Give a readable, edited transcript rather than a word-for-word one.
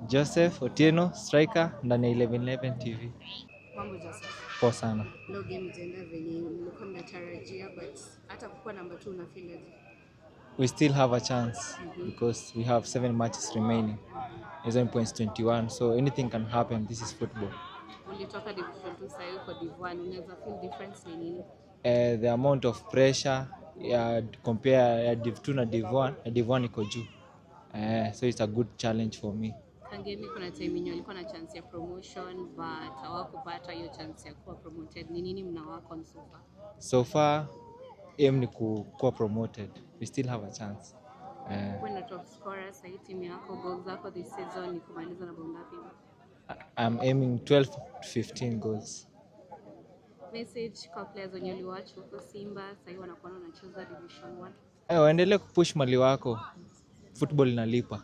Joseph Otieno, striker ndani ya 1111 TV. Mambo Joseph. Poa sana. Leo game itaenda venye mlikuwa mnatarajia, but hata kukuwa number 2 na feel aje? We still have a chance because we have 7 matches remaining. It's 1.21, so anything can happen. This is football. Ulitoka division 2 sasa uko div 1, unaweza feel difference ni nini? The amount of pressure compare ya div 2 na div 1, div 1 iko juu. So it's a good challenge for me. Kangemi kuna time yenye walikuwa na chance ya promotion but hawakupata hiyo chance ya kuwa promoted. Ni nini mna work on so far? So far aim ni kuwa promoted. We still have a chance. Wewe ni top scorer sasa hii timu yako, goals zako this season ni kumaliza na bao ngapi? I'm aiming 12 to 15 goals. Message kwa players wenye uliwatch huko Simba sasa hivi wanakuwa wanacheza division 1. Waendelee kupush mali wako. Football inalipa.